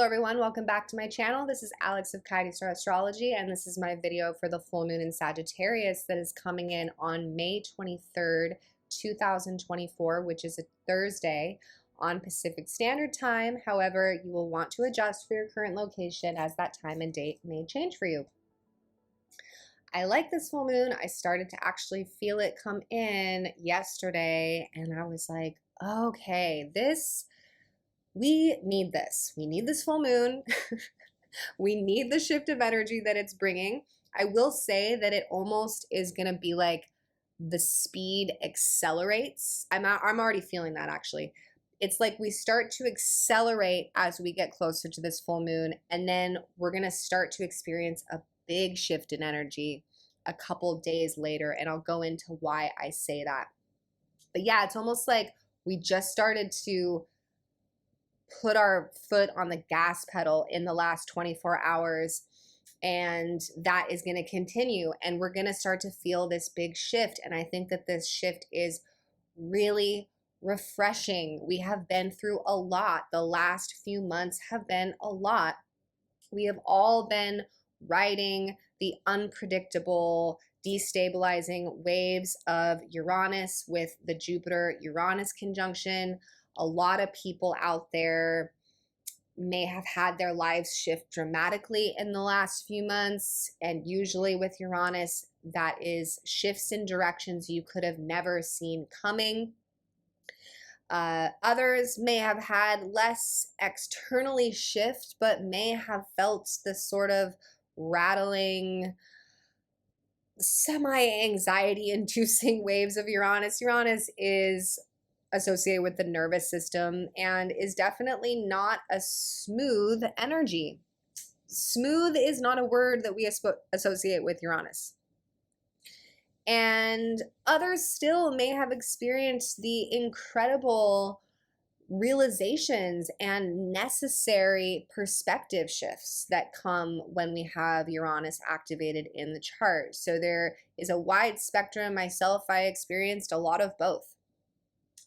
everyone, welcome back to my channel. This is Alex of Astrology, and this is my video for the full moon in Sagittarius that is coming in on May 23rd, 2024, which is a Thursday on Pacific Standard Time. However, you will want to adjust for your current location as that time and date may change for you. I like this full moon. I started to actually feel it come in yesterday, and I was like, okay, we need this. We need this full moon. We need the shift of energy that it's bringing. I will say that it almost is going to be like the speed accelerates. I'm already feeling that actually. It's like we start to accelerate as we get closer to this full moon, and then we're going to start to experience a big shift in energy a couple days later, and I'll go into why I say that. But yeah, it's almost like we just started to put our foot on the gas pedal in the last 24 hours, and that is going to continue, and we're going to start to feel this big shift. And I think that this shift is really refreshing. We have been through a lot. The last few months have been a lot. We have all been riding the unpredictable, destabilizing waves of Uranus with the Jupiter-Uranus conjunction. A lot of people out there may have had their lives shift dramatically in the last few months, and usually with Uranus, that is shifts in directions you could have never seen coming. Others may have had less externally shift, but may have felt the sort of rattling, semi-anxiety inducing waves of Uranus. Uranus is associated with the nervous system and is definitely not a smooth energy. Smooth is not a word that we associate with Uranus. And others still may have experienced the incredible realizations and necessary perspective shifts that come when we have Uranus activated in the chart. So there is a wide spectrum. Myself, I experienced a lot of both.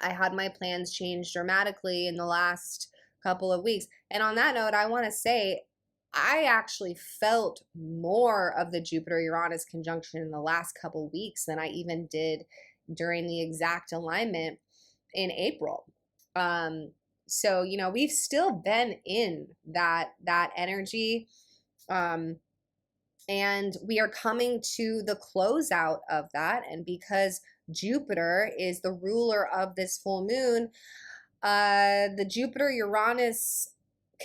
I had my plans change dramatically in the last couple of weeks. And on that note, I want to say I actually felt more of the Jupiter-Uranus conjunction in the last couple of weeks than I even did during the exact alignment in April. So, you know, we've still been in that energy. And we are coming to the closeout of that. And because Jupiter is the ruler of this full moon, the Jupiter-Uranus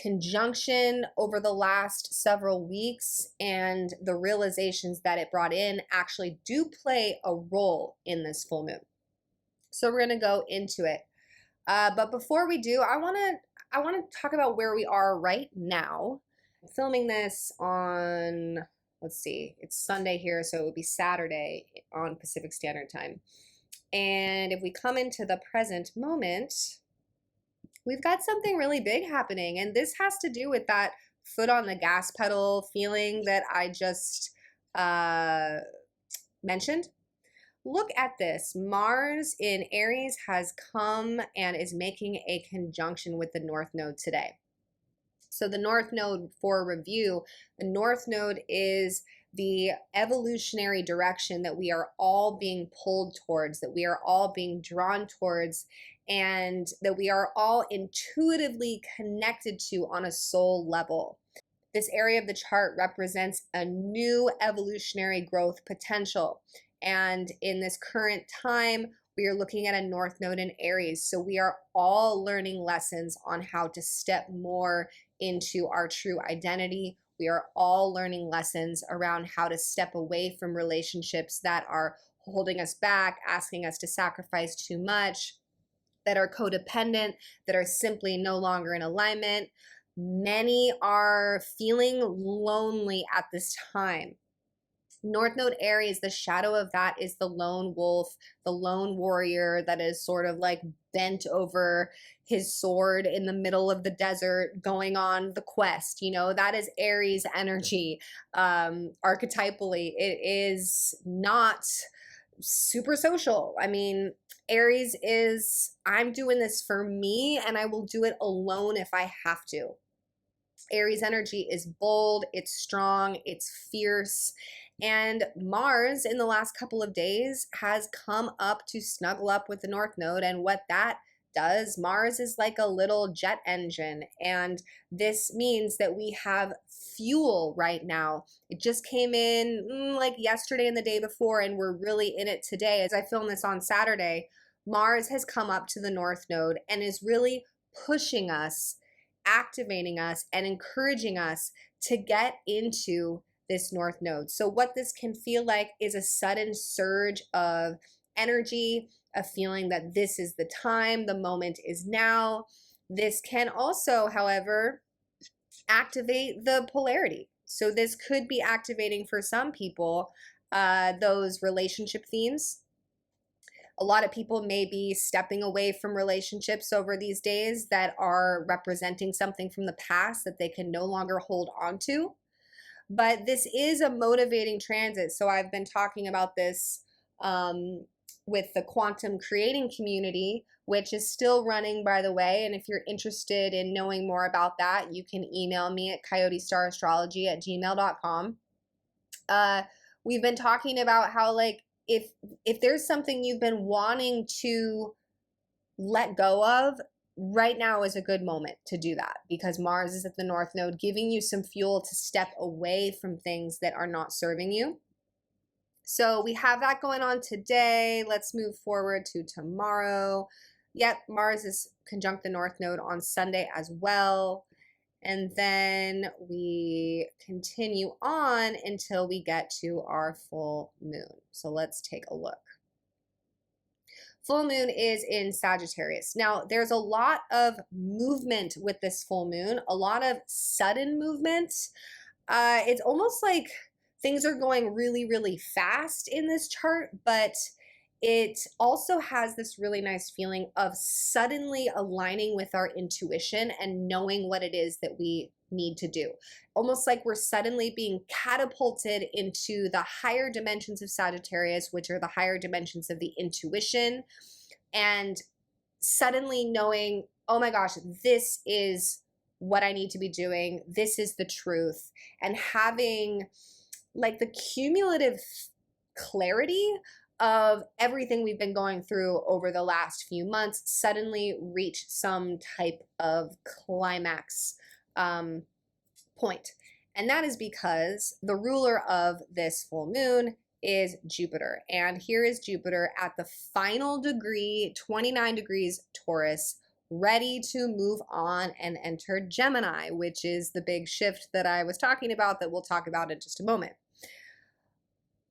conjunction over the last several weeks and the realizations that it brought in actually do play a role in this full moon. So we're going to go into it. But before we do, I want to talk about where we are right now. I'm filming this on, let's see, it's Sunday here, so it would be Saturday on Pacific Standard Time. And if we come into the present moment, we've got something really big happening. And this has to do with that foot on the gas pedal feeling that I just mentioned. Look at this. Mars in Aries has come and is making a conjunction with the North Node today. So the North Node, for review, the North Node is the evolutionary direction that we are all being pulled towards, that we are all being drawn towards, and that we are all intuitively connected to on a soul level. This area of the chart represents a new evolutionary growth potential. And in this current time, we are looking at a North Node in Aries. So we are all learning lessons on how to step more into our true identity. We are all learning lessons around how to step away from relationships that are holding us back, asking us to sacrifice too much, that are codependent, that are simply no longer in alignment. Many are feeling lonely at this time. North Node Aries, the shadow of that is the lone wolf, the lone warrior that is sort of like bent over his sword in the middle of the desert going on the quest. You know, that is Aries energy. Archetypally, it is not super social. I mean, Aries is, I'm doing this for me and I will do it alone if I have to. Aries energy is bold, it's strong, it's fierce. And Mars in the last couple of days has come up to snuggle up with the North Node. And what that does, Mars is like a little jet engine. And this means that we have fuel right now. It just came in like yesterday and the day before, and we're really in it today. As I film this on Saturday, Mars has come up to the North Node and is really pushing us, activating us, and encouraging us to get into this North Node. So what this can feel like is a sudden surge of energy, a feeling that this is the time, the moment is now. This can also, however, activate the polarity. So this could be activating for some people those relationship themes. A lot of people may be stepping away from relationships over these days that are representing something from the past that they can no longer hold on to. But this is a motivating transit. So I've been talking about this with the quantum creating community, which is still running, by the way. And if you're interested in knowing more about that, you can email me at coyotestarastrology@gmail.com. We've been talking about how, like, if there's something you've been wanting to let go of, right now is a good moment to do that, because Mars is at the North Node, giving you some fuel to step away from things that are not serving you. So we have that going on today. Let's move forward to tomorrow. Yep, Mars is conjunct the North Node on Sunday as well. And then we continue on until we get to our full moon. So let's take a look. Full moon is in Sagittarius. Now, there's a lot of movement with this full moon, a lot of sudden movement. It's almost like things are going really, really fast in this chart, but it also has this really nice feeling of suddenly aligning with our intuition and knowing what it is that we need to do. Almost like we're suddenly being catapulted into the higher dimensions of Sagittarius, which are the higher dimensions of the intuition, and suddenly knowing, oh my gosh, this is what I need to be doing. This is the truth. And having like the cumulative clarity of everything we've been going through over the last few months suddenly reach some type of climax point. And that is because the ruler of this full moon is Jupiter. And here is Jupiter at the final degree, 29 degrees Taurus, ready to move on and enter Gemini, which is the big shift that I was talking about that we'll talk about in just a moment.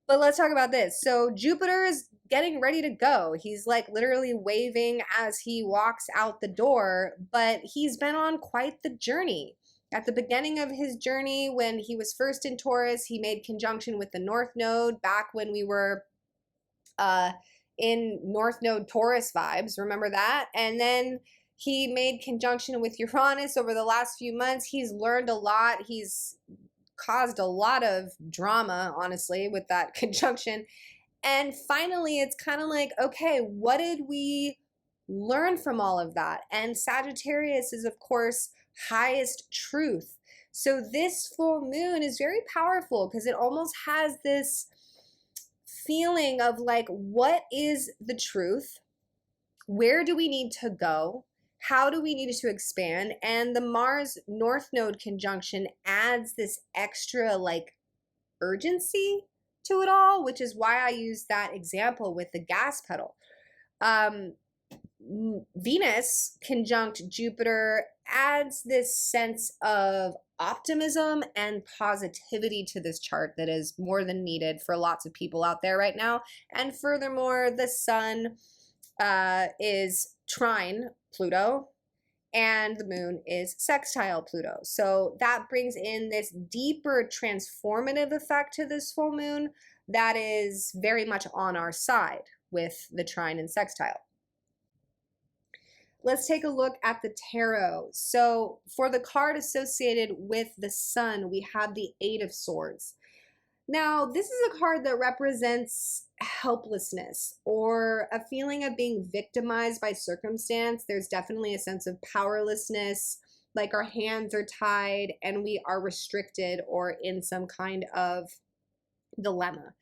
But let's talk about this. So Jupiter is getting ready to go. He's like literally waving as he walks out the door, but he's been on quite the journey. At the beginning of his journey, when he was first in Taurus, he made conjunction with the North Node back when we were in North Node Taurus vibes. Remember that? And then he made conjunction with Uranus over the last few months. He's learned a lot. He's caused a lot of drama, honestly, with that conjunction. And finally, it's kind of like, okay, what did we learn from all of that? And Sagittarius is, of course, highest truth. So this full moon is very powerful because it almost has this feeling of like, what is the truth? Where do we need to go? How do we need to expand? And the Mars North Node conjunction adds this extra like urgency to it all, which is why I use that example with the gas pedal. Venus conjunct Jupiter adds this sense of optimism and positivity to this chart that is more than needed for lots of people out there right now. And furthermore, the sun is trine Pluto, and the moon is sextile Pluto. So that brings in this deeper transformative effect to this full moon that is very much on our side with the trine and sextile. Let's take a look at the tarot. So for the card associated with the sun, we have the Eight of Swords. Now, this is a card that represents helplessness or a feeling of being victimized by circumstance. There's definitely a sense of powerlessness like our hands are tied and we are restricted or in some kind of dilemma.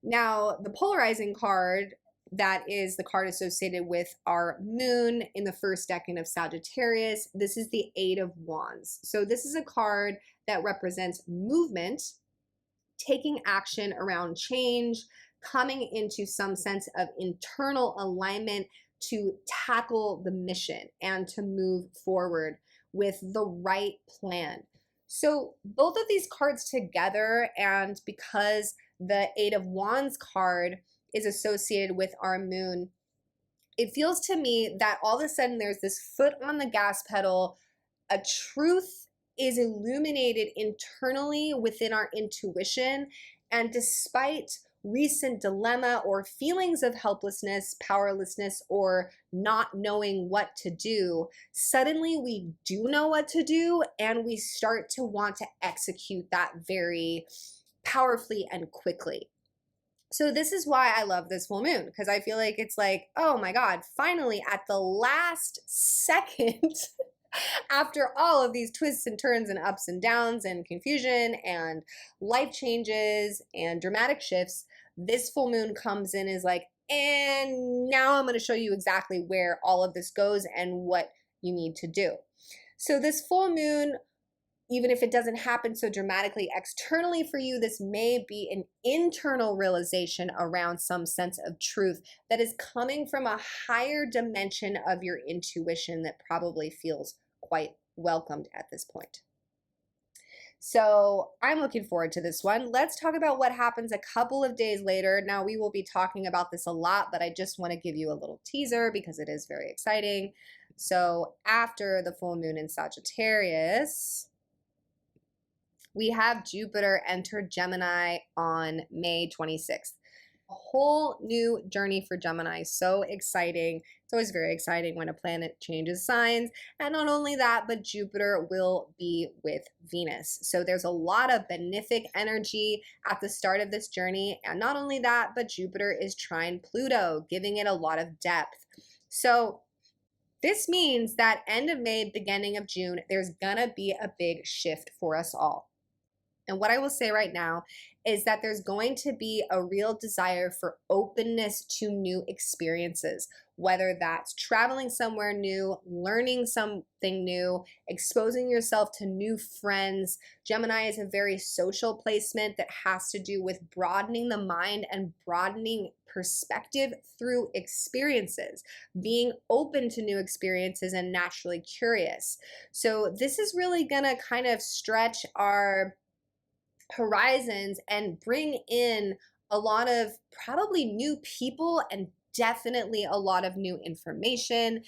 Now, the polarizing card, that is the card associated with our moon in the first decan of Sagittarius. This is the Eight of Wands. So this is a card that represents movement, taking action around change, coming into some sense of internal alignment to tackle the mission and to move forward with the right plan. So both of these cards together, and because the Eight of Wands card is associated with our moon, it feels to me that all of a sudden there's this foot on the gas pedal, a truth is illuminated internally within our intuition, and despite recent dilemma or feelings of helplessness, powerlessness, or not knowing what to do, suddenly we do know what to do and we start to want to execute that very powerfully and quickly. So this is why I love this full moon, because I feel like it's like, oh my God, finally at the last second, after all of these twists and turns and ups and downs and confusion and life changes and dramatic shifts, this full moon comes in is like, and now I'm going to show you exactly where all of this goes and what you need to do. So this full moon, even if it doesn't happen so dramatically externally for you, this may be an internal realization around some sense of truth that is coming from a higher dimension of your intuition that probably feels quite welcomed at this point. So I'm looking forward to this one. Let's talk about what happens a couple of days later. Now, we will be talking about this a lot, but I just want to give you a little teaser because it is very exciting. So after the full moon in Sagittarius, we have Jupiter enter Gemini on May 26th. A whole new journey for Gemini. So exciting. It's always very exciting when a planet changes signs. And not only that, but Jupiter will be with Venus. So there's a lot of benefic energy at the start of this journey. And not only that, but Jupiter is trine Pluto, giving it a lot of depth. So this means that end of May, beginning of June, there's gonna be a big shift for us all. And what I will say right now is that there's going to be a real desire for openness to new experiences, whether that's traveling somewhere new, learning something new, exposing yourself to new friends. Gemini is a very social placement that has to do with broadening the mind and broadening perspective through experiences, being open to new experiences and naturally curious. So this is really gonna kind of stretch our horizons and bring in a lot of probably new people and definitely a lot of new information.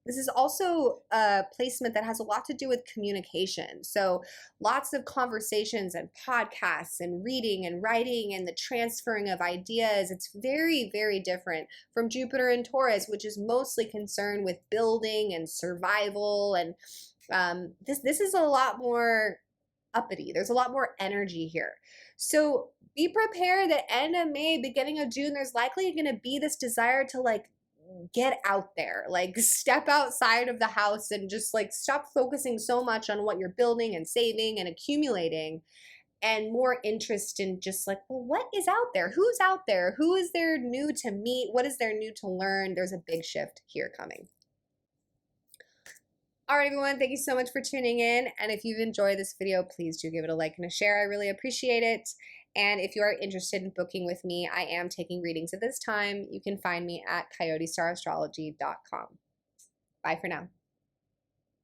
This is also a placement that has a lot to do with communication. So lots of conversations and podcasts and reading and writing and the transferring of ideas. It's very, very different from Jupiter in Taurus, which is mostly concerned with building and survival. And this is a lot more uppity. There's a lot more energy here. So be prepared that end of May, beginning of June, there's likely going to be this desire to like get out there, like step outside of the house and just like stop focusing so much on what you're building and saving and accumulating, and more interest in just like, well, what is out there? Who's out there? Who is there new to meet? What is there new to learn? There's a big shift here coming. All right, everyone, thank you so much for tuning in. And if you've enjoyed this video, please do give it a like and a share. I really appreciate it. And if you are interested in booking with me, I am taking readings at this time. You can find me at coyotestarastrology.com. Bye for now.